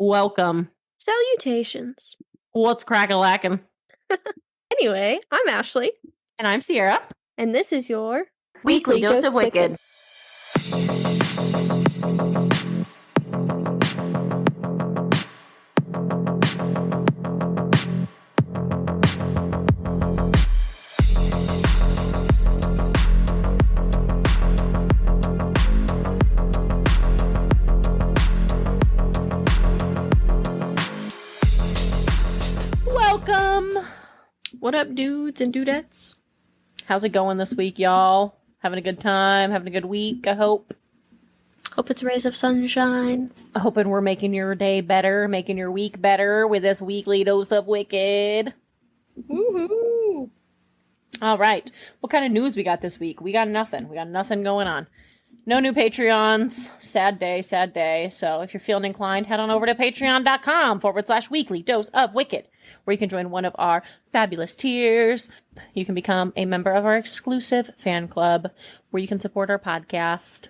Welcome. Salutations. What's crack-a-lackin'? Anyway, I'm Ashley. And I'm Sierra. And this is your Weekly Dose of Wicked. Welcome. What up, dudes and dudettes? How's it going this week, y'all? Having a good time? Having a good week, I hope? Hope it's rays of sunshine. Hoping we're making your day better, making your week better with this weekly dose of wicked. Woohoo! All right. What kind of news we got this week? We got nothing. We got nothing going on. No new Patreons. Sad day, sad day. So if you're feeling inclined, head on over to patreon.com/weekly dose of wicked, where you can join one of our fabulous tiers. You can become a member of our exclusive fan club, where you can support our podcast.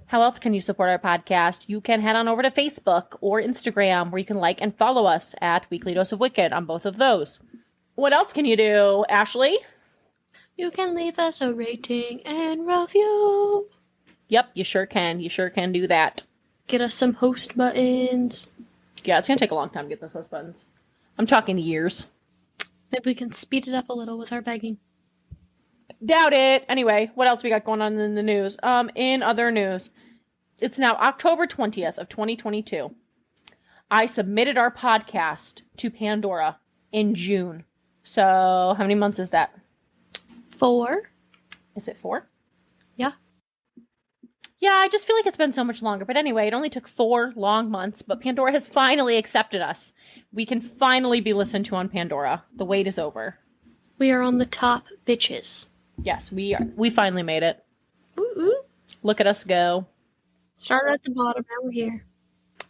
How else can you support our podcast? You can head on over to Facebook or Instagram, where you can like and follow us at Weekly Dose of Wicked on both of those. What else can you do, Ashley? You can leave us a rating and review. Yep, you sure can. You sure can do that. Get us some host buttons. Yeah, it's going to take a long time to get those host buttons. I'm talking years. Maybe we can speed it up a little with our begging. Doubt it. Anyway, what else we got going on in the news? In other news, it's now October 20th of 2022. I submitted our podcast to Pandora in June. So, how many months is that? 4. Is it 4? Yeah. Yeah, I just feel like it's been so much longer. But anyway, it only took 4 long months, but Pandora has finally accepted us. We can finally be listened to on Pandora. The wait is over. We are on the top, bitches. Yes, we are. We finally made it. Ooh. Look at us go. Started at the bottom, now we're here.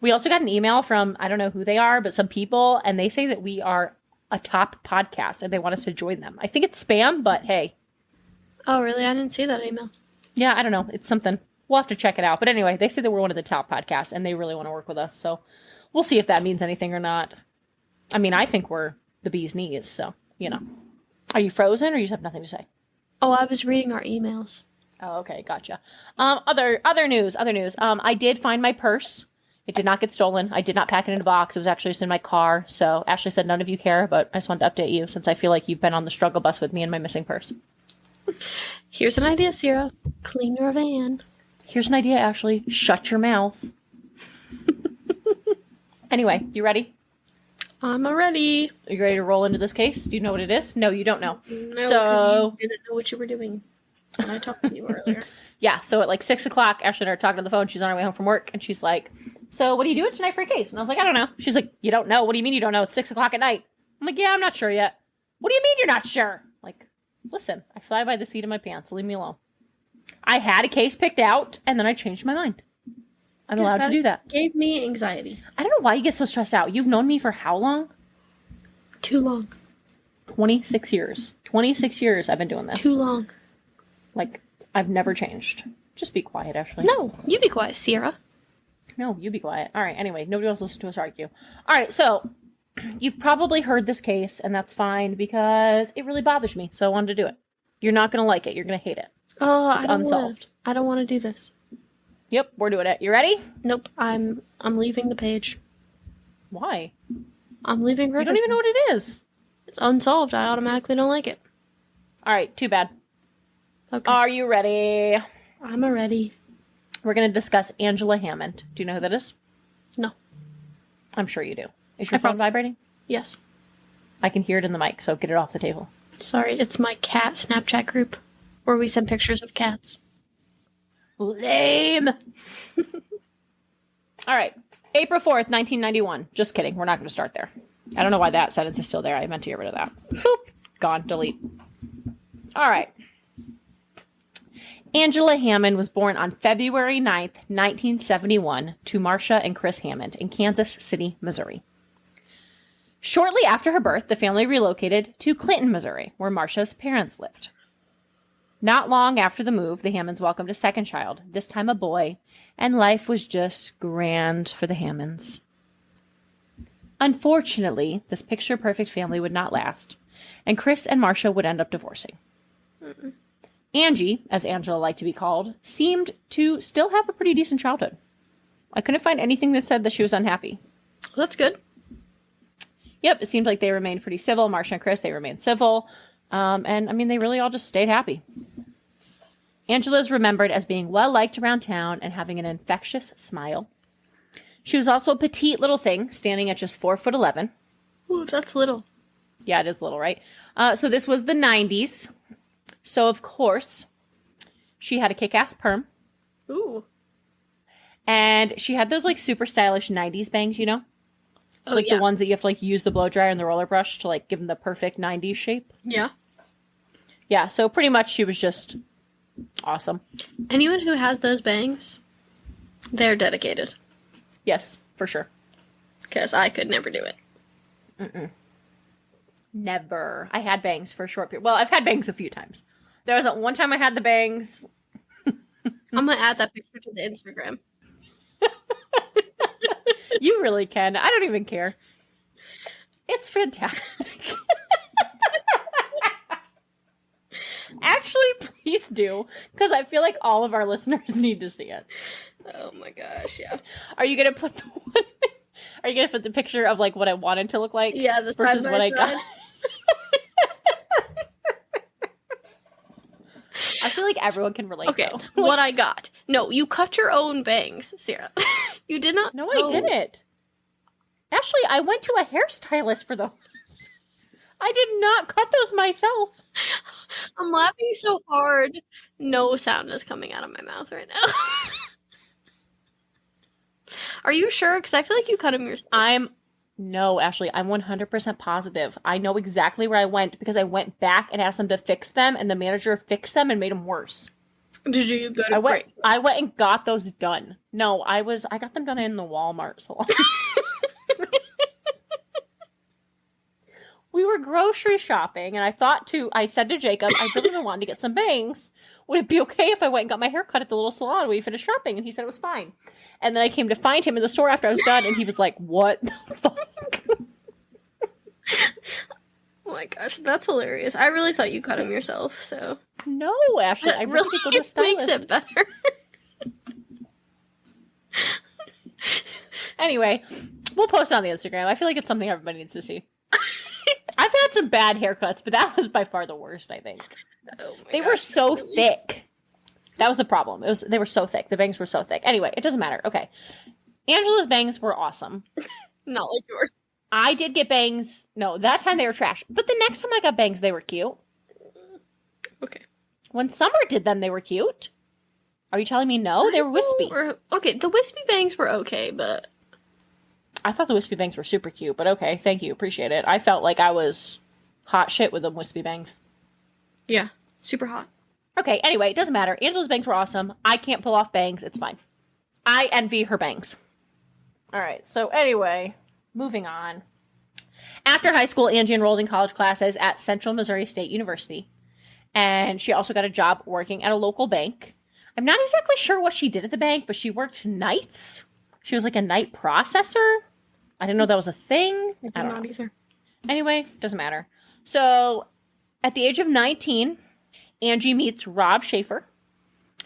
We also got an email from, I don't know who they are, but some people, and they say that we are a top podcast, and they want us to join them. I think it's spam, but hey. Oh, really? I didn't see that email. Yeah, I don't know. It's something. We'll have to check it out. But anyway, they say that we're one of the top podcasts, and they really want to work with us. So we'll see if that means anything or not. I mean, I think we're the bee's knees, so, you know. Are you frozen, or you just have nothing to say? Oh, I was reading our emails. Oh, okay, gotcha. Other news. I did find my purse. It did not get stolen. I did not pack it in a box. It was actually just in my car. So Ashley said none of you care, but I just wanted to update you since I feel like you've been on the struggle bus with me and my missing purse. Here's an idea, Sierra. Clean your van. Here's an idea, Ashley. Shut your mouth. Anyway, you ready? I'm ready. Are you ready to roll into this case? Do you know what it is? No, you don't know. No, because you didn't know what you were doing when I talked to you earlier. Yeah, so at like 6 o'clock, Ashley and I are talking on the phone. She's on her way home from work, and she's like, so what are you doing tonight for a case? And I was like, I don't know. She's like, you don't know? What do you mean you don't know? It's 6 o'clock at night. I'm like, yeah, I'm not sure yet. What do you mean you're not sure? Like, listen, I fly by the seat of my pants. Leave me alone. I had a case picked out, and then I changed my mind. I'm allowed to do that. Gave me anxiety. I don't know why you get so stressed out. You've known me for how long? Too long. 26 years. 26 years I've been doing this. Too long. Like, I've never changed. Just be quiet, Ashley. No, you be quiet, Sierra. No, you be quiet. All right, anyway, nobody else listen to us argue. All right, so you've probably heard this case, and that's fine because it really bothers me, so I wanted to do it. You're not going to like it. You're going to hate it. Oh, it's unsolved. I don't want to do this. Yep, we're doing it. You ready? Nope, I'm leaving the page. Why? I'm leaving Riverside. You don't even know what it is. It's unsolved. I automatically don't like it. All right, too bad. Okay. Are you ready? I'm ready. We're going to discuss Angela Hammond. Do you know who that is? No. I'm sure you do. Is your phone vibrating? Yes. I can hear it in the mic, so get it off the table. Sorry, it's my cat Snapchat group where we send pictures of cats. Lame. All right. April 4th, 1991. Just kidding. We're not going to start there. I don't know why that sentence is still there. I meant to get rid of that. Boop. Gone. Delete. All right. Angela Hammond was born on February 9th, 1971, to Marcia and Chris Hammond in Kansas City, Missouri. Shortly after her birth, the family relocated to Clinton, Missouri, where Marcia's parents lived. Not long after the move, the Hammonds welcomed a second child, this time a boy, and life was just grand for the Hammonds. Unfortunately, this picture-perfect family would not last, and Chris and Marcia would end up divorcing. Angie, as Angela liked to be called, seemed to still have a pretty decent childhood. I couldn't find anything that said that she was unhappy. Well, that's good. Yep, it seemed like they remained pretty civil. Marcia and Chris, they remained civil. And, I mean, they really all just stayed happy. Angela is remembered as being well-liked around town and having an infectious smile. She was also a petite little thing, standing at just 4'11". Ooh, that's little. Yeah, it is little, right? So this was the 90s. So, of course, she had a kick-ass perm. Ooh. And she had those, like, super stylish 90s bangs, you know? Oh, like yeah. the ones that you have to, like, use the blow dryer and the roller brush to, like, give them the perfect 90s shape. Yeah. Yeah, so pretty much she was just awesome. Anyone who has those bangs, they're dedicated. Yes, for sure. Because I could never do it. Never. I had bangs for a short period. Well, I've had bangs a few times. There was that one time I had the bangs. I'm going to add that picture to the Instagram. You really can. I don't even care. It's fantastic. Actually, please do. Because I feel like all of our listeners need to see it. Oh my gosh, yeah. Are you going to put the one... Are you going to put the picture of, like, what I wanted to look like? Yeah, the versus side what by I got? side. I feel like everyone can relate, Okay, though. what I got. No, you cut your own bangs, Sarah. You did not. No, I didn't. Actually, I went to a hairstylist for those. I did not cut those myself. I'm laughing so hard. No sound is coming out of my mouth right now. Are you sure? Because I feel like you cut them yourself. No, Ashley, I'm 100% positive. I know exactly where I went because I went back and asked them to fix them, and the manager fixed them and made them worse. Did you go to I went and got those done. No, I got them done in the Walmart salon. We were grocery shopping, and I said to Jacob, I really been wanting to get some bangs. Would it be okay if I went and got my hair cut at the little salon when we finished shopping? And he said it was fine. And then I came to find him in the store after I was done, and he was like, what the fuck? Oh my gosh, that's hilarious. I really thought you cut them yourself, so. No, Ashley, I really did go to a makes stylist. it better. Anyway, we'll post it on the Instagram. I feel like it's something everybody needs to see. I've had some bad haircuts, but that was by far the worst, I think. Oh my They gosh, were so really? thick. That was the problem. They were so thick. The bangs were so thick. Anyway, it doesn't matter. Okay. Angela's bangs were awesome. Not like yours. I did get bangs. No, that time they were trash. But the next time I got bangs, they were cute. Okay. When Summer did them, they were cute. Are you telling me no? They were wispy. Okay, the wispy bangs were okay, but... I thought the wispy bangs were super cute, but okay, thank you. Appreciate it. I felt like I was hot shit with them wispy bangs. Yeah, super hot. Okay, anyway, it doesn't matter. Angela's bangs were awesome. I can't pull off bangs. It's fine. I envy her bangs. All right, so anyway, moving on. After high school, Angie enrolled in college classes at Central Missouri State University. And she also got a job working at a local bank. I'm not exactly sure what she did at the bank, but she worked nights. She was like a night processor. I didn't know that was a thing. I don't know. Either. Anyway, doesn't matter. So, at the age of 19, Angie meets Rob Schaefer.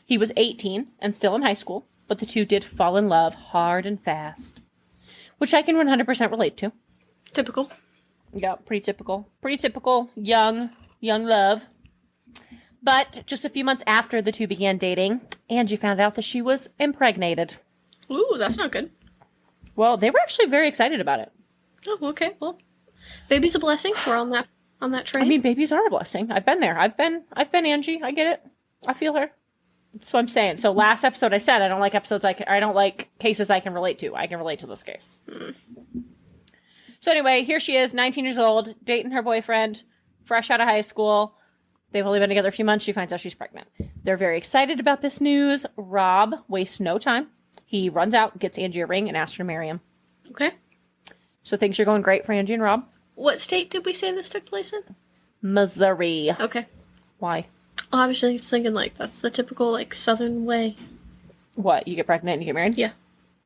He was 18 and still in high school, but the two did fall in love hard and fast, which I can 100% relate to. Typical. Yeah, pretty typical. Pretty typical young love. But just a few months after the two began dating, Angie found out that she was impregnated. Ooh, that's not good. Well, they were actually very excited about it. Oh, okay. Well, baby's a blessing. We're on that train. I mean, babies are a blessing. I've been there. I've been Angie. I get it. I feel her. That's what I'm saying. So last episode I said I don't like episodes I don't like cases I can relate to. I can relate to this case. So anyway, here she is, 19 years old, dating her boyfriend, fresh out of high school. They've only been together a few months. She finds out she's pregnant. They're very excited about this news. Rob wastes no time. He runs out, gets Angie a ring, and asks her to marry him. Okay. So things are going great for Angie and Rob. What state did we say this took place in? Missouri. Okay. Why? Oh, I was just thinking, like, that's the typical, like, southern way. What? You get pregnant and you get married? Yeah.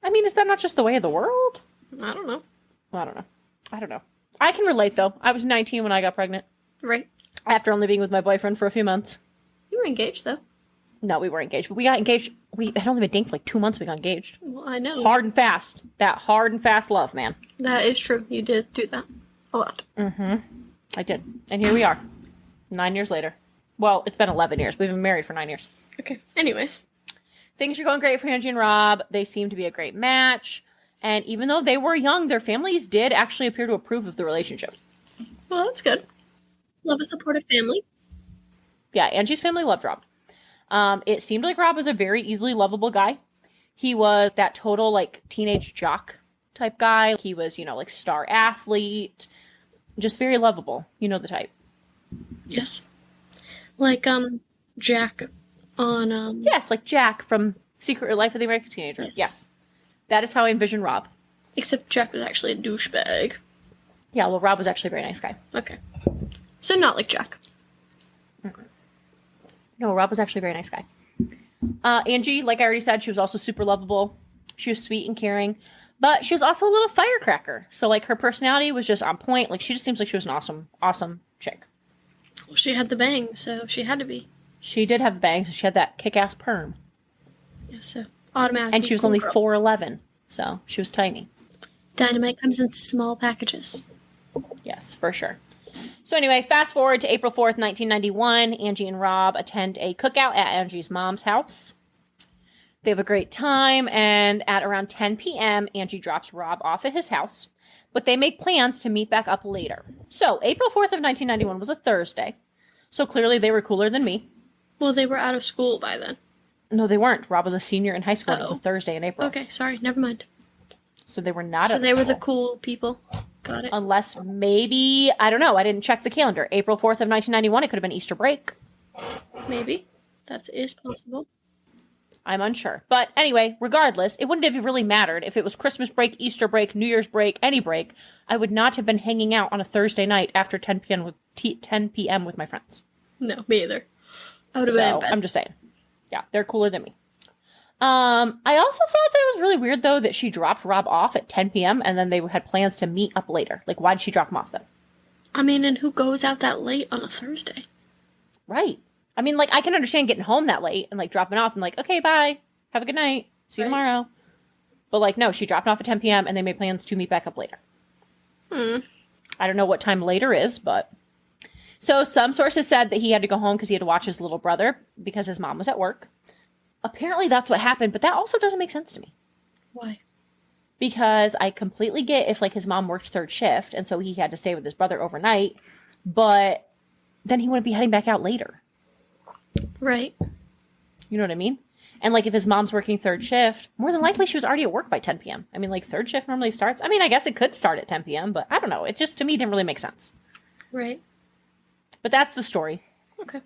I mean, is that not just the way of the world? I don't know. I don't know. I can relate, though. I was 19 when I got pregnant. Right. After only being with my boyfriend for a few months. You were engaged, though. No, we were engaged. But we got engaged. We had only been dating for like 2 months. We got engaged. Well, I know. Hard and fast. That hard and fast love, man. That is true. You did do that. A lot. Mm-hmm. I did. And here we are. 9 years later. Well, it's been 11 years. We've been married for 9 years. Okay. Anyways. Things are going great for Angie and Rob. They seem to be a great match. And even though they were young, their families did actually appear to approve of the relationship. Well, that's good. Love a supportive family. Yeah, Angie's family loved Rob. It seemed like Rob was a very easily lovable guy. He was that total, like, teenage jock type guy. He was, like, star athlete. Just very lovable. You know the type. Yes. Like, Jack on, Yes, like Jack from Secret Life of the American Teenager. Yes. That is how I envision Rob. Except Jack was actually a douchebag. Yeah, well, Rob was actually a very nice guy. Okay. So not like Jack. No, Rob was actually a very nice guy. Angie, like I already said, she was also super lovable. She was sweet and caring. But she was also a little firecracker. So, like, her personality was just on point. Like, she just seems like she was an awesome, awesome chick. Well, she had the bang, so she had to be. She did have bangs. She had that kick-ass perm. Yeah, so automatically. And she was cool only girl. 4'11". So, she was tiny. Dynamite comes in small packages. Yes, for sure. So anyway, fast forward to April 4th, 1991. Angie and Rob attend a cookout at Angie's mom's house. They have a great time, and at around 10 p.m., Angie drops Rob off at his house, but they make plans to meet back up later. So, April 4th of 1991 was a Thursday, so clearly they were cooler than me. Well, they were out of school by then. No, they weren't. Rob was a senior in high school. It was a Thursday in April. Okay, sorry, never mind. So they were not So out they of were school. the cool people. Got it. Unless maybe, I don't know, I didn't check the calendar. April 4th of 1991, it could have been Easter break. Maybe. That is possible. I'm unsure. But anyway, regardless, it wouldn't have really mattered if it was Christmas break, Easter break, New Year's break, any break. I would not have been hanging out on a Thursday night after 10 p.m. with 10 p.m. with my friends. No, me either. I would have been in bed. I'm just saying. Yeah, they're cooler than me. I also thought that it was really weird, though, that she dropped Rob off at 10 p.m. and then they had plans to meet up later. Like, why did she drop him off then? I mean, and who goes out that late on a Thursday? Right. I mean, like, I can understand getting home that late and, like, dropping off and, like, okay, bye. Have a good night. See you tomorrow. But, like, no, she dropped off at 10 p.m. and they made plans to meet back up later. I don't know what time later is, but... So, some sources said that he had to go home because he had to watch his little brother because his mom was at work. Apparently, that's what happened, but that also doesn't make sense to me. Why? Because I completely get if, like, his mom worked third shift, and so he had to stay with his brother overnight, but then he wouldn't be heading back out later. Right. You know what I mean? And, like, if his mom's working third shift, more than likely she was already at work by 10 p.m. I mean, like, third shift normally starts. I mean, I guess it could start at 10 p.m., but I don't know. It just, to me, didn't really make sense. Right. But that's the story. Okay.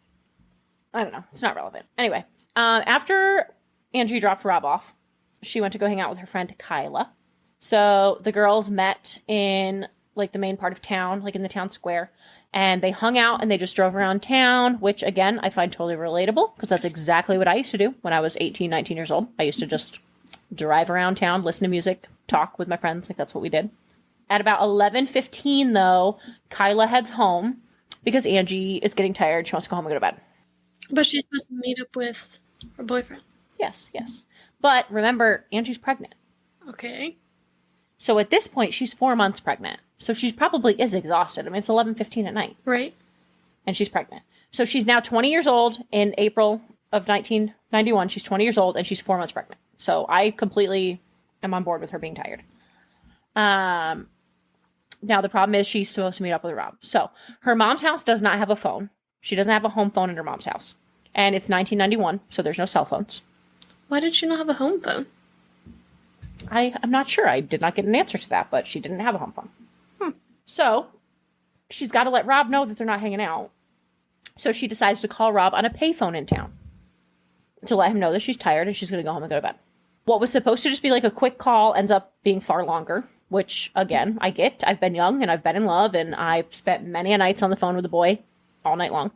I don't know. It's not relevant. Anyway, after Angie dropped Rob off, she went to go hang out with her friend Kyla. So the girls met in, like, the main part of town, like in the town square. And they hung out and they just drove around town, which, again, I find totally relatable because that's exactly what I used to do when I was 18, 19 years old. I used to just drive around town, listen to music, talk with my friends. Like, that's what we did. At about 11:15, though, Kyla heads home because Angie is getting tired. She wants to go home and go to bed. But she's supposed to meet up with her boyfriend. Yes, yes. But remember, Angie's pregnant. Okay. So at this point, she's 4 months pregnant. So she probably is exhausted. I mean, it's 11:15 at night. Right. And she's pregnant. So she's now 20 years old in April of 1991. She's 20 years old and she's 4 months pregnant. So I completely am on board with her being tired. Now the problem is she's supposed to meet up with Rob. So her mom's house does not have a phone. She doesn't have a home phone in her mom's house. And it's 1991, so there's no cell phones. Why did she not have a home phone? I'm not sure. I did not get an answer to that, but she didn't have a home phone. So she's got to let Rob know that they're not hanging out. So she decides to call Rob on a payphone in town to let him know that she's tired and she's going to go home and go to bed. What was supposed to just be like a quick call ends up being far longer, which, again, I get. I've been young and I've been in love and I've spent many a nights on the phone with a boy all night long,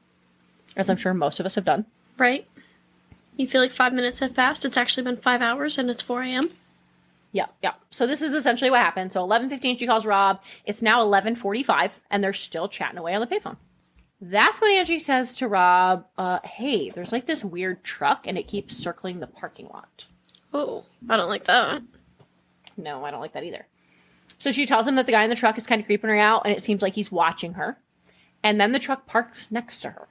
as I'm sure most of us have done. Right. You feel like 5 minutes have passed. It's actually been 5 hours and it's 4 a.m. Yeah, yeah. So this is essentially what happened. So 11:15, she calls Rob. It's now 11:45, and they're still chatting away on the payphone. That's when Angie says to Rob, hey, there's like this weird truck, and it keeps circling the parking lot. Oh, I don't like that. No, I don't like that either. So she tells him that the guy in the truck is kind of creeping her out, and it seems like he's watching her. And then the truck parks next to her.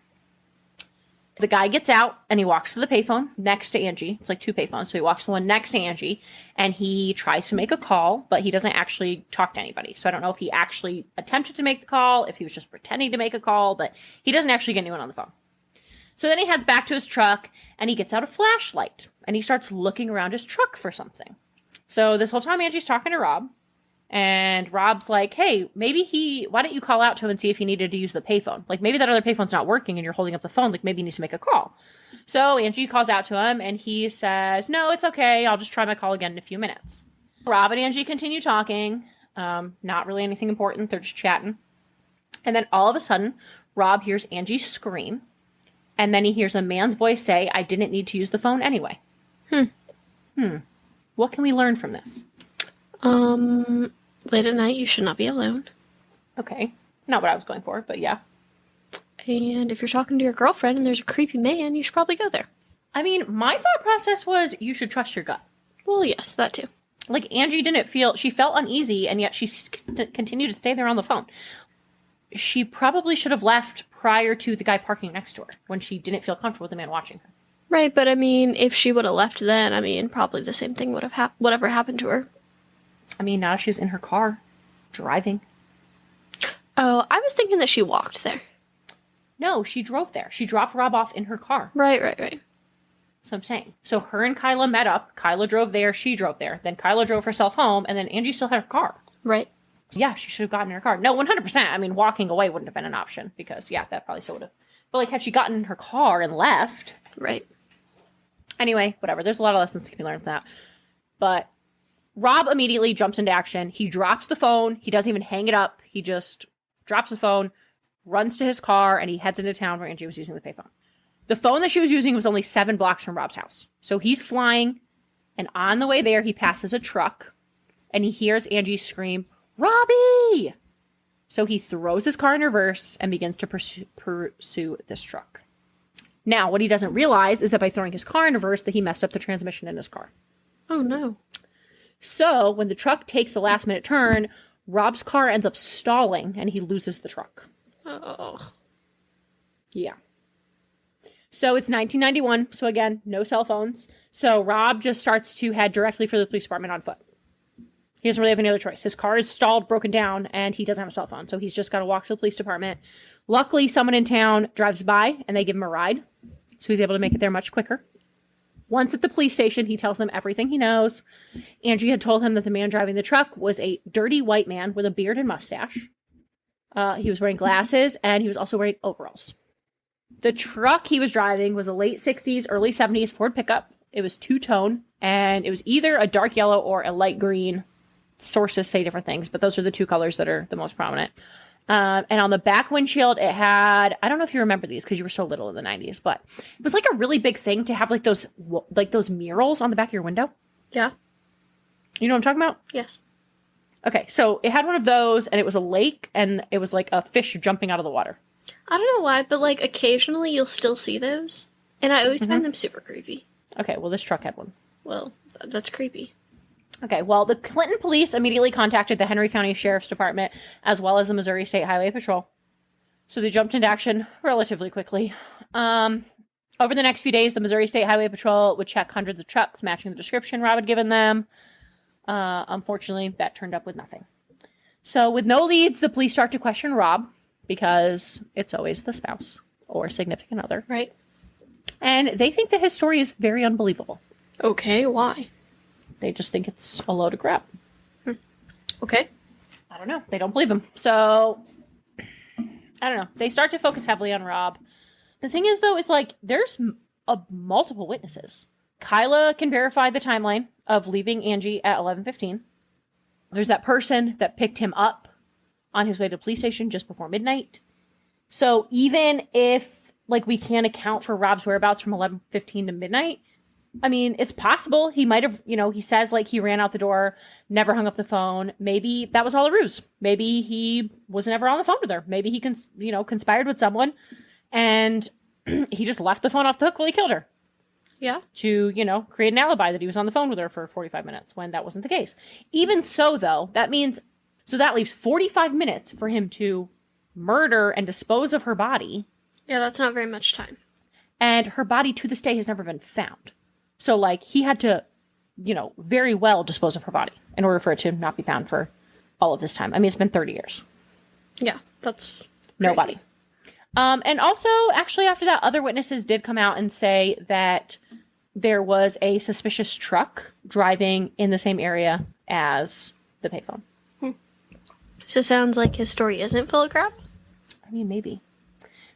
The guy gets out and he walks to the payphone next to Angie. It's like 2 payphones. So he walks to the one next to Angie and he tries to make a call, but he doesn't actually talk to anybody. So I don't know if he actually attempted to make the call, if he was just pretending to make a call, but he doesn't actually get anyone on the phone. So then he heads back to his truck and he gets out a flashlight and he starts looking around his truck for something. So this whole time Angie's talking to Rob. And Rob's like, hey, why don't you call out to him and see if he needed to use the payphone? Like, maybe that other payphone's not working and you're holding up the phone. Like, maybe he needs to make a call. So Angie calls out to him and he says, no, it's okay. I'll just try my call again in a few minutes. Rob and Angie continue talking. Not really anything important. They're just chatting. And then all of a sudden, Rob hears Angie scream. And then he hears a man's voice say, I didn't need to use the phone anyway. What can we learn from this? Late at night, you should not be alone. Okay. Not what I was going for, but yeah. And if you're talking to your girlfriend and there's a creepy man, you should probably go there. I mean, my thought process was you should trust your gut. Well, yes, that too. Like, Angie she felt uneasy, and yet she continued to stay there on the phone. She probably should have left prior to the guy parking next to her, when she didn't feel comfortable with the man watching her. Right, but I mean, if she would have left then, I mean, probably the same thing would have whatever happened to her. I mean, now she's in her car, driving. Oh, I was thinking that she walked there. No, she drove there. She dropped Rob off in her car. Right. So I'm saying. So her and Kyla met up. Kyla drove there. She drove there. Then Kyla drove herself home. And then Angie still had her car. Right. Yeah, she should have gotten in her car. No, 100%. I mean, walking away wouldn't have been an option. Because, yeah, that probably still would have. But, like, had she gotten in her car and left. Right. Anyway, whatever. There's a lot of lessons to be learned from that. But Rob immediately jumps into action. He drops the phone. He doesn't even hang it up. He just drops the phone, runs to his car, and he heads into town where Angie was using the payphone. The phone that she was using was only 7 blocks from Rob's house. So he's flying, and on the way there, he passes a truck, and he hears Angie scream, Robbie! So he throws his car in reverse and begins to pursue this truck. Now, what he doesn't realize is that by throwing his car in reverse, that he messed up the transmission in his car. Oh, no. So, when the truck takes a last-minute turn, Rob's car ends up stalling, and he loses the truck. Oh. Yeah. So, it's 1991, so again, no cell phones. So, Rob just starts to head directly for the police department on foot. He doesn't really have any other choice. His car is stalled, broken down, and he doesn't have a cell phone, so he's just got to walk to the police department. Luckily, someone in town drives by, and they give him a ride, so he's able to make it there much quicker. Once at the police station, he tells them everything he knows. Angie had told him that the man driving the truck was a dirty white man with a beard and mustache. He was wearing glasses, and he was also wearing overalls. The truck he was driving was a late 60s, early 70s Ford pickup. It was two-tone, and it was either a dark yellow or a light green. Sources say different things, but those are the 2 colors that are the most prominent. And on the back windshield, it had, I don't know if you remember these because you were so little in the 90s, but it was like a really big thing to have like those murals on the back of your window. Yeah. You know what I'm talking about? Yes. Okay, so it had one of those, and it was a lake, and it was like a fish jumping out of the water. I don't know why, but like occasionally you'll still see those, and I always find them super creepy. Okay, well, this truck had one. Well, that's creepy. Okay, well, the Clinton police immediately contacted the Henry County Sheriff's Department as well as the Missouri State Highway Patrol. So they jumped into action relatively quickly. Over the next few days, the Missouri State Highway Patrol would check hundreds of trucks matching the description Rob had given them. Unfortunately, that turned up with nothing. So with no leads, the police start to question Rob because it's always the spouse or significant other. Right. And they think that his story is very unbelievable. Okay, why? They just think it's a load of crap. Okay. I don't know. They don't believe him. So, I don't know. They start to focus heavily on Rob. The thing is, though, it's like there's multiple witnesses. Kyla can verify the timeline of leaving Angie at 11:15. There's that person that picked him up on his way to the police station just before midnight. So even if, like, we can't account for Rob's whereabouts from 11:15 to midnight, I mean, it's possible he might have, he says like he ran out the door, never hung up the phone. Maybe that was all a ruse. Maybe he was never on the phone with her. Maybe he conspired with someone and he just left the phone off the hook while he killed her. Yeah. To, create an alibi that he was on the phone with her for 45 minutes when that wasn't the case. Even so, though, that leaves 45 minutes for him to murder and dispose of her body. Yeah, that's not very much time. And her body to this day has never been found. So, like, he had to, very well dispose of her body in order for it to not be found for all of this time. I mean, it's been 30 years. Yeah, that's crazy. Nobody. And also, actually, after that, other witnesses did come out and say that there was a suspicious truck driving in the same area as the payphone. So it sounds like his story isn't full of crap? I mean, maybe.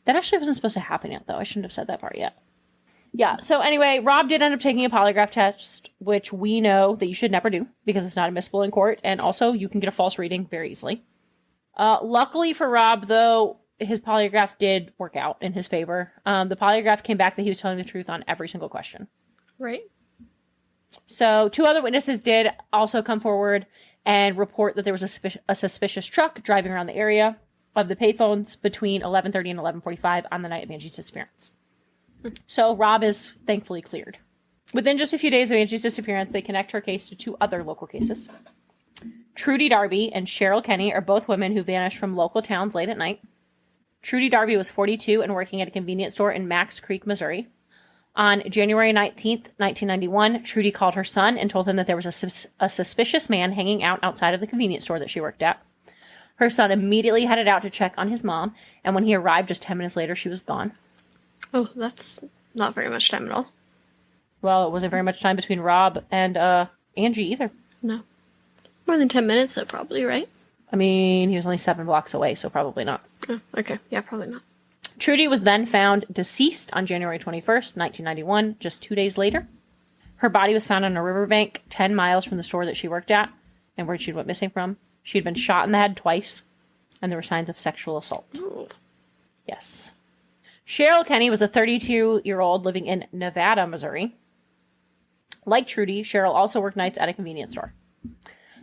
That actually wasn't supposed to happen yet, though. I shouldn't have said that part yet. Yeah, so anyway, Rob did end up taking a polygraph test, which we know that you should never do because it's not admissible in court, and also you can get a false reading very easily. Luckily for Rob, though, his polygraph did work out in his favor. The polygraph came back that he was telling the truth on every single question. Right. So 2 other witnesses did also come forward and report that there was a suspicious truck driving around the area of the payphones between 11:30 and 11:45 on the night of Angie's disappearance. So Rob is thankfully cleared. Within just a few days of Angie's disappearance, they connect her case to 2 other local cases. Trudy Darby and Cheryl Kenny are both women who vanished from local towns late at night. Trudy Darby was 42 and working at a convenience store in Max Creek, Missouri. On January 19th, 1991, Trudy called her son and told him that there was a suspicious man hanging out outside of the convenience store that she worked at. Her son immediately headed out to check on his mom, and when he arrived just 10 minutes later, she was gone. Oh, that's not very much time at all. Well, it wasn't very much time between Rob and Angie either. No. More than 10 minutes, though, probably, right? I mean, he was only 7 blocks away, so probably not. Oh, okay. Yeah, probably not. Trudy was then found deceased on January 21st, 1991, just 2 days later. Her body was found on a riverbank 10 miles from the store that she worked at and where she went missing from. She had been shot in the head twice, and there were signs of sexual assault. Ooh. Yes. Cheryl Kenny was a 32-year-old living in Nevada, Missouri. Like Trudy, Cheryl also worked nights at a convenience store.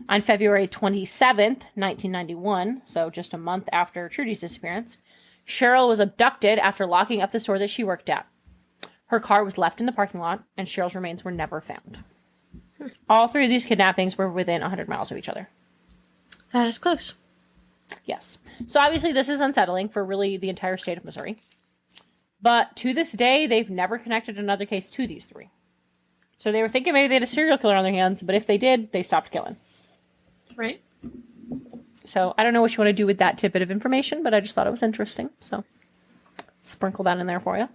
On February 27th, 1991, so just a month after Trudy's disappearance, Cheryl was abducted after locking up the store that she worked at. Her car was left in the parking lot, and Cheryl's remains were never found. All 3 of these kidnappings were within 100 miles of each other. That is close. Yes. So obviously this is unsettling for really the entire state of Missouri. But to this day, they've never connected another case to these 3. So they were thinking maybe they had a serial killer on their hands, but if they did, they stopped killing. Right. So I don't know what you want to do with that tidbit of information, but I just thought it was interesting. So sprinkle that in there for you.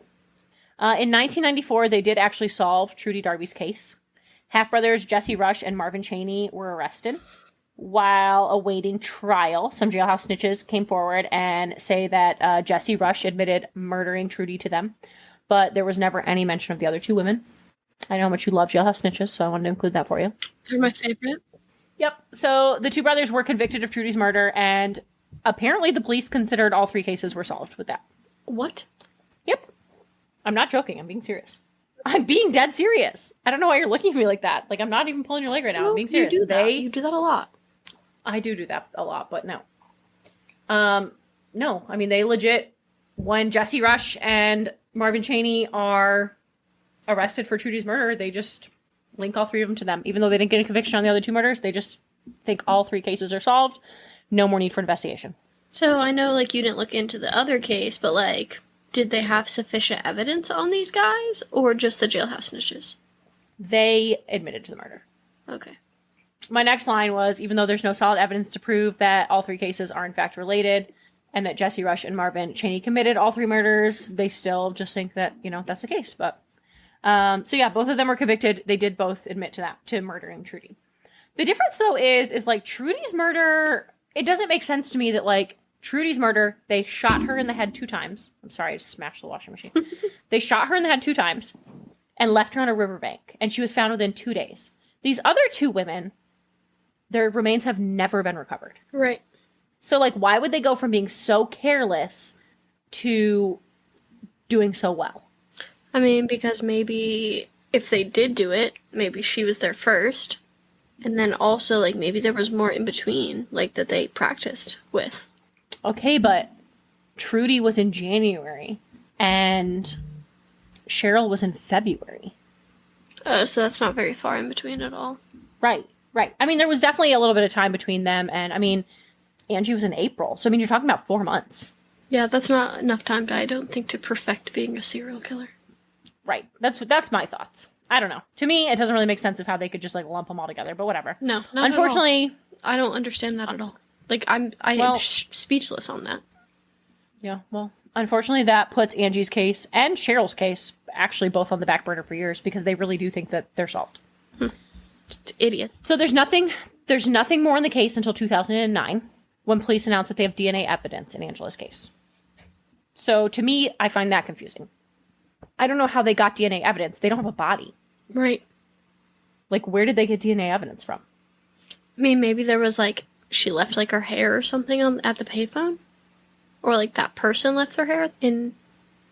In 1994, they did actually solve Trudy Darby's case. Half-brothers Jesse Rush and Marvin Chaney were arrested. While awaiting trial, some jailhouse snitches came forward and say that Jesse Rush admitted murdering Trudy to them, but there was never any mention of the other 2 women. I know how much you love jailhouse snitches, so I wanted to include that for you. They're my favorite. Yep. So the 2 brothers were convicted of Trudy's murder, and apparently the police considered all 3 cases were solved with that. What? Yep. I'm not joking. I'm being serious. I'm being dead serious. I don't know why you're looking at me like that. Like, I'm not even pulling your leg right now. No, I'm being serious. You do that a lot. I do that a lot, but no. No. I mean, they legit, when Jesse Rush and Marvin Chaney are arrested for Trudy's murder, they just link all 3 of them to them. Even though they didn't get a conviction on the other 2 murders, they just think all 3 cases are solved. No more need for investigation. So I know, like, you didn't look into the other case, but, like, did they have sufficient evidence on these guys, or just the jailhouse snitches? They admitted to the murder. Okay. My next line was, even though there's no solid evidence to prove that all 3 cases are in fact related, and that Jesse Rush and Marvin Chaney committed all 3 murders, they still just think that, that's the case. But, so yeah, both of them were convicted. They did both admit to that, to murdering Trudy. The difference, though, is like, Trudy's murder, it doesn't make sense to me that, like, Trudy's murder, they shot her in the head 2 times. I'm sorry, I just smashed the washing machine. They shot her in the head 2 times and left her on a riverbank, and she was found within 2 days. These other 2 women, their remains have never been recovered. Right. So, like, why would they go from being so careless to doing so well? I mean, because maybe if they did do it, maybe she was there first. And then also, like, maybe there was more in between, like, that they practiced with. Okay, but Trudy was in January and Cheryl was in February. Oh, so that's not very far in between at all. Right. I mean, there was definitely a little bit of time between them. And I mean, Angie was in April. So, I mean, you're talking about 4 months. Yeah, that's not enough time, I don't think, to perfect being a serial killer. Right. That's my thoughts. I don't know. To me, it doesn't really make sense of how they could just like lump them all together, but whatever. No, not unfortunately, at all. I don't understand that at all. Like, I am speechless on that. Yeah, well, unfortunately, that puts Angie's case and Cheryl's case actually both on the back burner for years because they really do think that they're solved. Just idiot. So there's nothing more in the case until 2009 when police announced that they have DNA evidence in Angela's case. So to me, I find that confusing. I don't know how they got DNA evidence. They don't have a body. Right. Like, where did they get DNA evidence from? I mean, maybe there was, like, she left, like, her hair or something at the payphone? Or, like, that person left their hair in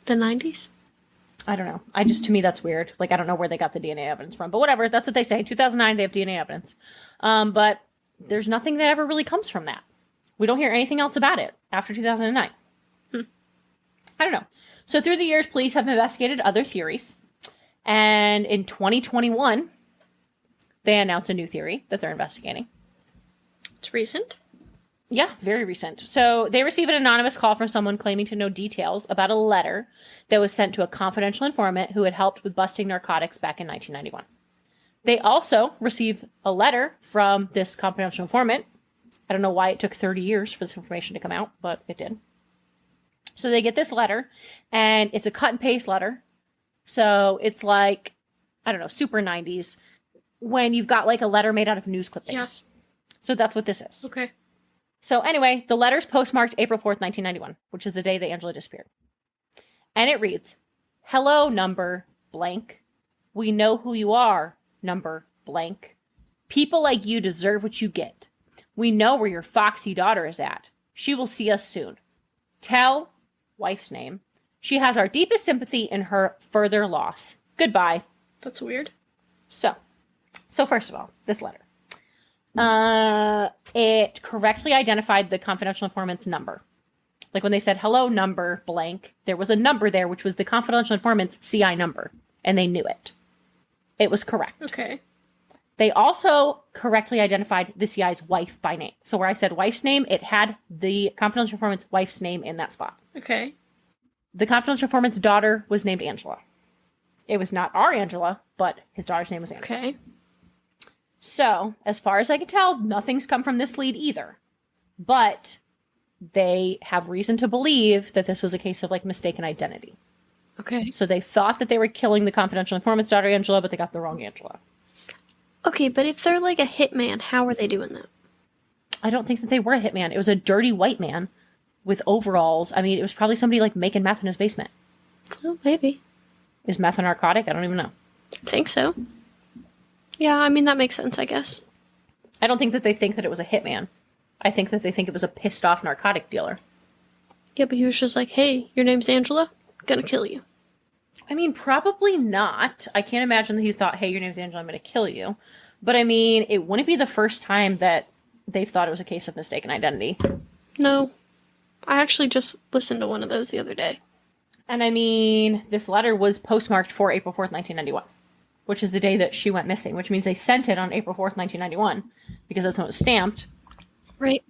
the 90s? I don't know. To me, that's weird. Like, I don't know where they got the DNA evidence from. But whatever, that's what they say. 2009, they have DNA evidence. But there's nothing that ever really comes from that. We don't hear anything else about it after 2009. I don't know. So through the years, police have investigated other theories. And in 2021, they announced a new theory that they're investigating. It's recent? Yeah, very recent. So they received an anonymous call from someone claiming to know details about a letter that was sent to a confidential informant who had helped with busting narcotics back in 1991. They also received a letter from this confidential informant. I don't know why it took 30 years for this information to come out, but it did. So they get this letter, and it's a cut and paste letter. So it's like, I don't know, super 90s, when you've got like a letter made out of news clippings. Yeah. So that's what this is. Okay. So anyway, the letter's postmarked April 4th, 1991, which is the day that Angela disappeared. And it reads, "Hello, number blank. We know who you are, number blank. People like you deserve what you get. We know where your foxy daughter is at. She will see us soon. Tell," wife's name, "she has our deepest sympathy in her further loss. Goodbye." That's weird. So first of all, this letter. It correctly identified the confidential informant's number. Like when they said, "Hello, number blank," there was a number there, which was the confidential informant's CI number, and they knew it. It was correct. Okay. They also correctly identified the CI's wife by name. So where I said wife's name, it had the confidential informant's wife's name in that spot. Okay. The confidential informant's daughter was named Angela. It was not our Angela, but his daughter's name was Angela. Okay. So, as far as I can tell, nothing's come from this lead either. But they have reason to believe that this was a case of, like, mistaken identity. Okay. So they thought that they were killing the confidential informant's daughter, Angela, but they got the wrong Angela. Okay, but if they're, like, a hitman, how are they doing that? I don't think that they were a hitman. It was a dirty white man with overalls. I mean, it was probably somebody, like, making meth in his basement. Oh, maybe. Is meth a narcotic? I don't even know. I think so. Yeah, I mean, that makes sense, I guess. I don't think that they think that it was a hitman. I think that they think it was a pissed off narcotic dealer. Yeah, but he was just like, "Hey, your name's Angela? Gonna kill you." I mean, probably not. I can't imagine that he thought, "Hey, your name's Angela, I'm going to kill you." But I mean, it wouldn't be the first time that they've thought it was a case of mistaken identity. No. I actually just listened to one of those the other day. And I mean, this letter was postmarked for April 4th, 1991, which is the day that she went missing, which means they sent it on April 4th, 1991, because that's when it was stamped. Right.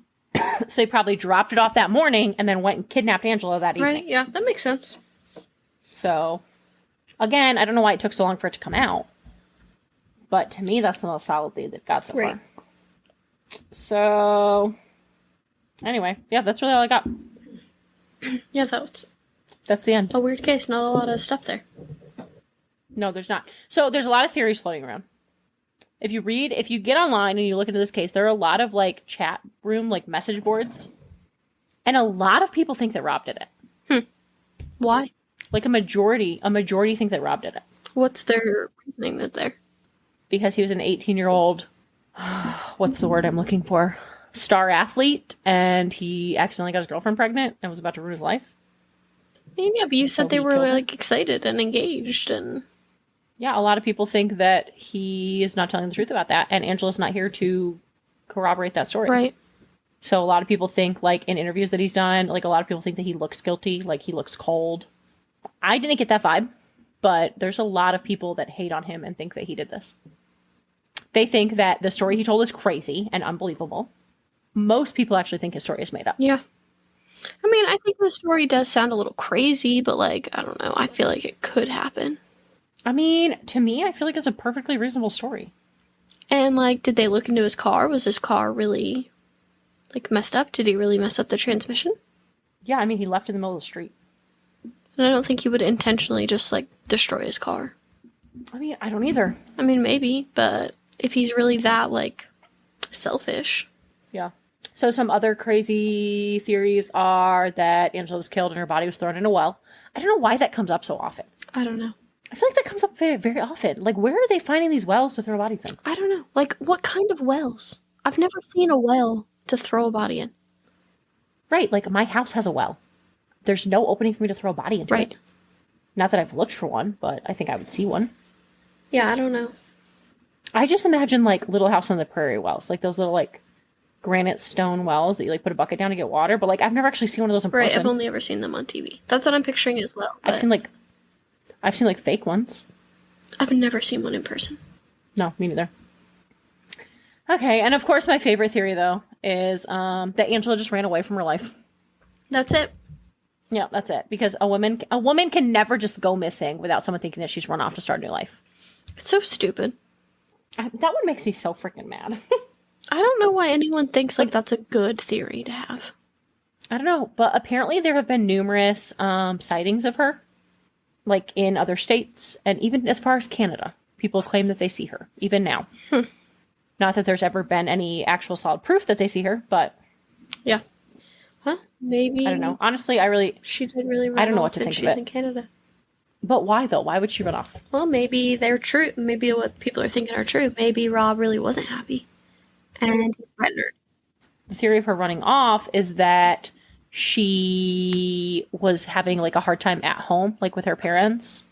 So they probably dropped it off that morning and then went and kidnapped Angela that evening. Right, yeah, that makes sense. So, again, I don't know why it took so long for it to come out. But to me, that's the most solid lead they've got so far. So, anyway, yeah, that's really all I got. Yeah, that's the end. A weird case, not a lot of stuff there. No, there's not. So there's a lot of theories floating around. If you get online and you look into this case, there are a lot of like chat room, like message boards. And a lot of people think that Rob did it. Why? Like a majority think that Rob did it. What's their reasoning that there? Because he was an 18-year-old, what's the word I'm looking for? Star athlete, and he accidentally got his girlfriend pregnant and was about to ruin his life. Yeah, but you said they were like excited and engaged and Yeah, a lot of people think that he is not telling the truth about that, and Angela's not here to corroborate that story. Right. So a lot of people think, like, in interviews that he's done, like, a lot of people think that he looks guilty, like, he looks cold. I didn't get that vibe, but there's a lot of people that hate on him and think that he did this. They think that the story he told is crazy and unbelievable. Most people actually think his story is made up. Yeah. I mean, I think the story does sound a little crazy, but, like, I don't know. I feel like it could happen. I mean, to me, I feel like it's a perfectly reasonable story. And, like, did they look into his car? Was his car really, like, messed up? Did he really mess up the transmission? Yeah, I mean, he left in the middle of the street. And I don't think he would intentionally just, like, destroy his car. I mean, I don't either. I mean, maybe, but if he's really that, like, selfish. Yeah. So some other crazy theories are that Angela was killed and her body was thrown in a well. I don't know why that comes up so often. I don't know. I feel like that comes up very, very often. Like, where are they finding these wells to throw bodies in? I don't know. Like, what kind of wells? I've never seen a well to throw a body in. Right, like, my house has a well. There's no opening for me to throw a body into Right. it. Not that I've looked for one, but I think I would see one. Yeah, I don't know. I just imagine, like, Little House on the Prairie wells. Like, those little, like, granite stone wells that you, like, put a bucket down to get water. But, like, I've never actually seen one of those in Right, person. I've only ever seen them on TV. That's what I'm picturing as well. I've seen, like, fake ones. I've never seen one in person. No, me neither. Okay, and of course my favorite theory, though, is that Angela just ran away from her life. That's it. Yeah, that's it. Because a woman can never just go missing without someone thinking that she's run off to start a new life. It's so stupid. That one makes me so freaking mad. I don't know why anyone thinks, like, that's a good theory to have. I don't know, but apparently there have been numerous sightings of her, like, in other states, and even as far as Canada. People claim that they see her, even now. Not that there's ever been any actual solid proof that they see her, but... Yeah. Huh? Maybe. I don't know. Honestly, She did really run I don't know off what to and think of she's it. in Canada. But why, though? Why would she run off? Well, maybe they're true. Maybe what people are thinking are true. Maybe Rob really wasn't happy. And he threatened her. The theory of her running off is that she was having, like, a hard time at home, like, with her parents.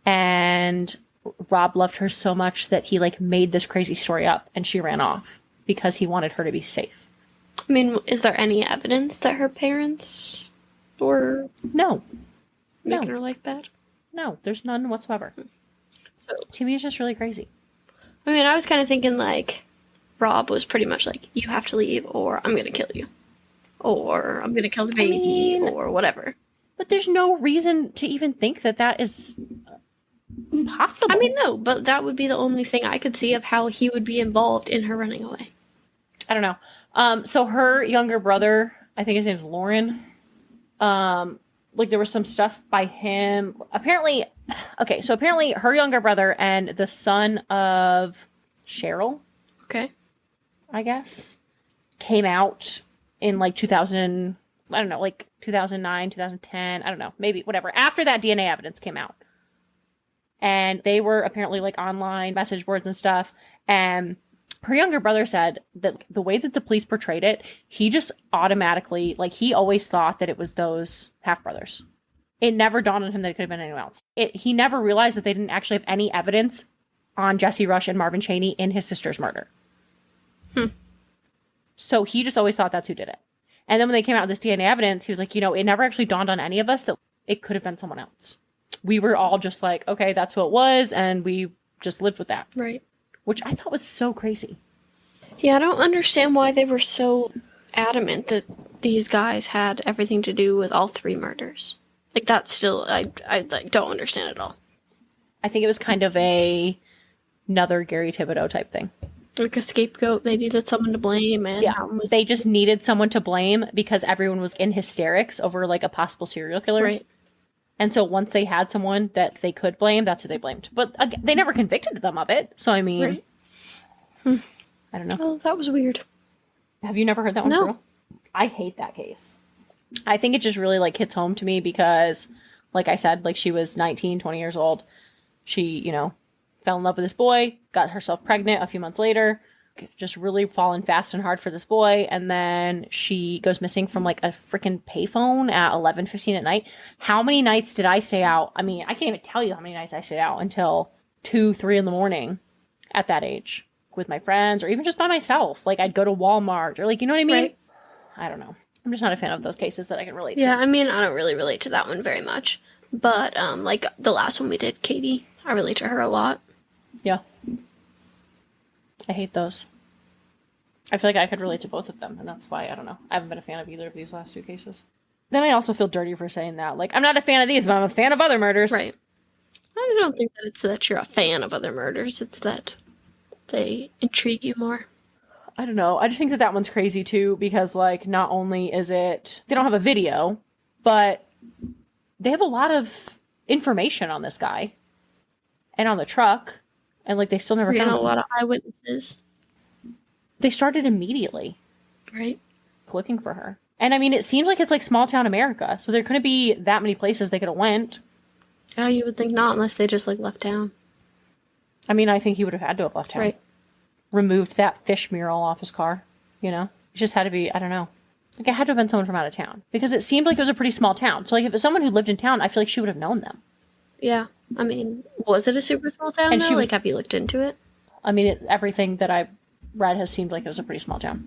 And Rob loved her so much that he, like, made this crazy story up and she ran off because he wanted her to be safe. I mean, is there any evidence that her parents were No. making her life bad? No, there's none whatsoever. So, To me, it's just really crazy. I mean, I was kind of thinking, like, Rob was pretty much like, you have to leave or I'm going to kill you. Or I'm going to kill the baby or whatever. But there's no reason to even think that that is possible. I mean, no, but that would be the only thing I could see of how he would be involved in her running away. I don't know. So her younger brother, I think his name's Lauren. Like, there was some stuff by him. Apparently her younger brother and the son of Cheryl, Okay. I guess, came out in, like, 2000, I don't know, like 2009, 2010, I don't know, maybe, whatever. After that DNA evidence came out. And they were apparently, like, online message boards and stuff. And her younger brother said that the way that the police portrayed it, he just automatically, like, he always thought that it was those half-brothers. It never dawned on him that it could have been anyone else. He never realized that they didn't actually have any evidence on Jesse Rush and Marvin Chaney in his sister's murder. So he just always thought that's who did it. And then when they came out with this DNA evidence, he was like, it never actually dawned on any of us that it could have been someone else. We were all just like, okay, that's who it was, and we just lived with that. Right. Which I thought was so crazy. Yeah, I don't understand why they were so adamant that these guys had everything to do with all three murders. Like, that's still, I like, don't understand at all. I think it was kind of another Gary Thibodeau type thing. Like a scapegoat, they needed someone to blame, and Yeah, they just needed someone to blame because everyone was in hysterics over, like, a possible serial killer. Right. And so once they had someone that they could blame, that's who they blamed. But again, they never convicted them of it. So, I mean, Right. I don't know. Oh, that was weird. Have you never heard that one, No. Pearl? I hate that case. I think it just really, like, hits home to me because, like I said, like, she was 19, 20 years old. She, fell in love with this boy, got herself pregnant a few months later, just really fallen fast and hard for this boy. And then she goes missing from like a freaking payphone at 11:15 at night. How many nights did I stay out? I mean, I can't even tell you how many nights I stayed out until 2, 3 in the morning at that age with my friends or even just by myself. Like I'd go to Walmart or like, you know what I mean? Right. I don't know. I'm just not a fan of those cases that I can relate Yeah, to. I mean, I don't really relate to that one very much. But, like, the last one we did, Katie, I relate to her a lot. Yeah. I hate those. I feel like I could relate to both of them, and that's why, I don't know. I haven't been a fan of either of these last 2 cases. Then I also feel dirty for saying that. Like, I'm not a fan of these, but I'm a fan of other murders. Right. I don't think that it's that you're a fan of other murders. It's that they intrigue you more. I don't know. I just think that that one's crazy, too, because, like, not only is it... They don't have a video, but they have a lot of information on this guy. And on the truck. And, like, they still never found him. A lot of eyewitnesses. They started immediately. Right. Looking for her. And, I mean, it seems like it's, like, small-town America. So there couldn't be that many places they could have went. Oh, you would think not unless they just, like, left town. I mean, I think he would have had to have left town. Right. Removed that fish mural off his car, you know? It just had to be, I don't know. Like, it had to have been someone from out of town. Because it seemed like it was a pretty small town. So, like, if it was someone who lived in town, I feel like she would have known them. Yeah. I mean, was it a super small town, And though? she was, like, have you looked into it? I mean, everything that I've read has seemed like it was a pretty small town.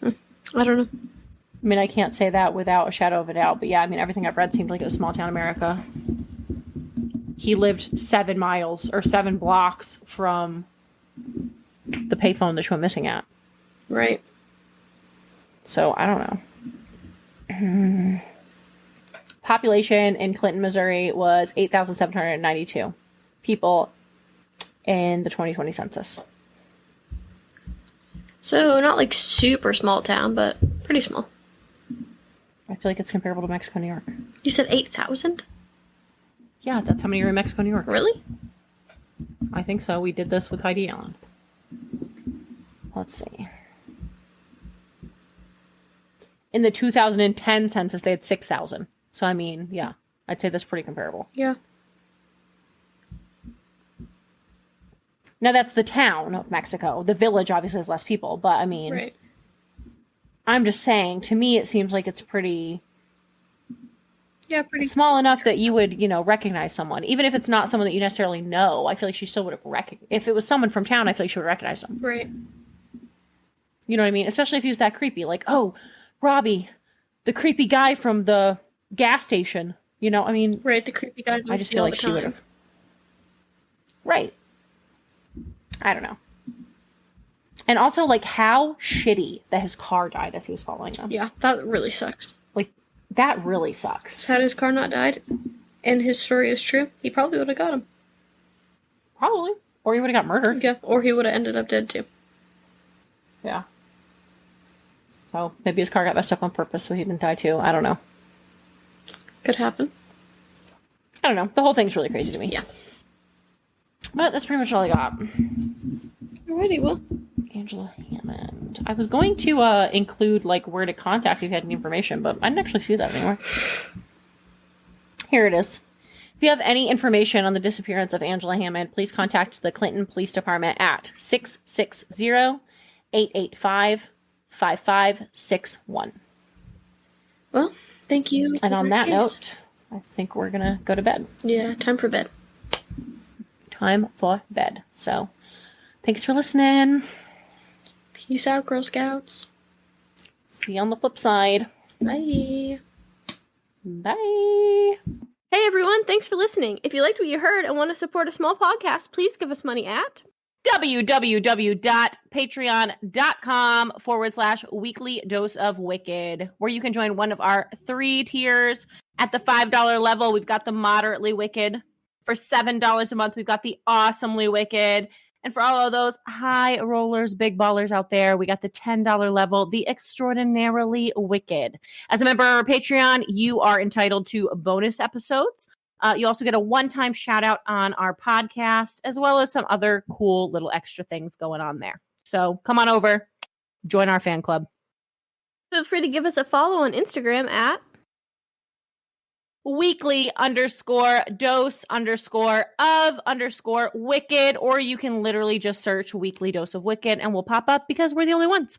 I don't know. I mean, I can't say that without a shadow of a doubt. But, yeah, I mean, everything I've read seemed like it was small town America. He lived 7 miles or 7 blocks from the payphone that she went missing at. Right. So, I don't know. Population in Clinton, Missouri was 8,792 people in the 2020 census. So, not like super small town, but pretty small. I feel like it's comparable to Mexico, New York. You said 8,000? Yeah, that's how many are in Mexico, New York. Really? I think so. We did this with Heidi Allen. Let's see. In the 2010 census, they had 6,000. So, I mean, yeah, I'd say that's pretty comparable. Yeah. Now, that's the town of Mexico. The village obviously has less people, but I mean, Right. I'm just saying, to me, it seems like it's pretty Pretty small enough that you would, you know, recognize someone. Even if it's not someone that you necessarily know, I feel like she still would have recognized. If it was someone from town, I feel like she would have recognized him. Right. You know what I mean? Especially if he was that creepy. Like, oh, Robbie, the creepy guy from the gas station. You know, I mean... Right, the creepy guy. I just feel like she would have... Right. I don't know. And also, like, how shitty that his car died as he was following them. Yeah, that really sucks. Like, that really sucks. Had his car not died, and his story is true, he probably would have got him. Probably. Or he would have got murdered. Yeah, or he would have ended up dead too. Yeah. So, maybe his car got messed up on purpose so he didn't die too. I don't know. Could happen. I don't know. The whole thing's really crazy to me. Yeah. But that's pretty much all I got. Alrighty, well. Angela Hammond. I was going to include, like, where to contact if you had any information, but I didn't actually see that anywhere. Here it is. If you have any information on the disappearance of Angela Hammond, please contact the Clinton Police Department at 660-885-5561. Well, thank you. And on that note, I think we're going to go to bed. Yeah, time for bed. Time for bed. So, thanks for listening. Peace out, Girl Scouts. See you on the flip side. Bye. Bye. Hey everyone, thanks for listening. If you liked what you heard and want to support a small podcast, please give us money at www.patreon.com/weekly dose of wicked, where you can join one of our 3 tiers. At the $5 level, we've got the moderately wicked. For $7 a month, we've got the awesomely wicked. And for all of those high rollers, big ballers out there, we got the $10 level, the extraordinarily wicked. As a member of our Patreon, you are entitled to bonus episodes. You also get a one-time shout out on our podcast, as well as some other cool little extra things going on there. So come on over, join our fan club. Feel free to give us a follow on Instagram at weekly_dose_of_wicked, or you can literally just search Weekly Dose of Wicked and we'll pop up because we're the only ones.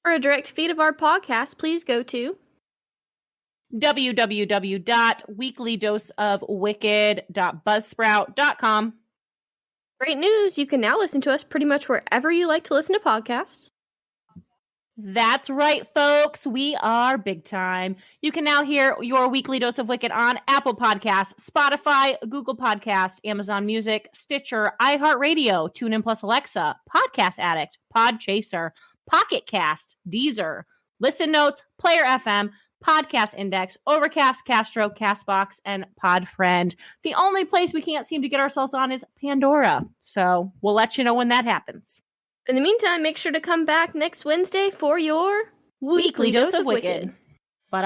For a direct feed of our podcast, please go to www.weeklydoseofwicked.buzzsprout.com. Great news! You can now listen to us pretty much wherever you like to listen to podcasts. That's right, folks. We are big time. You can now hear your Weekly Dose of Wicked on Apple Podcasts, Spotify, Google Podcasts, Amazon Music, Stitcher, iHeartRadio, TuneIn Plus Alexa, Podcast Addict, Podchaser, Pocket Cast, Deezer, Listen Notes, Player FM, Podcast Index, Overcast, Castro, Castbox, and Podfriend. The only place we can't seem to get ourselves on is Pandora. So we'll let you know when that happens. In the meantime, make sure to come back next Wednesday for your Weekly Dose of Wicked. But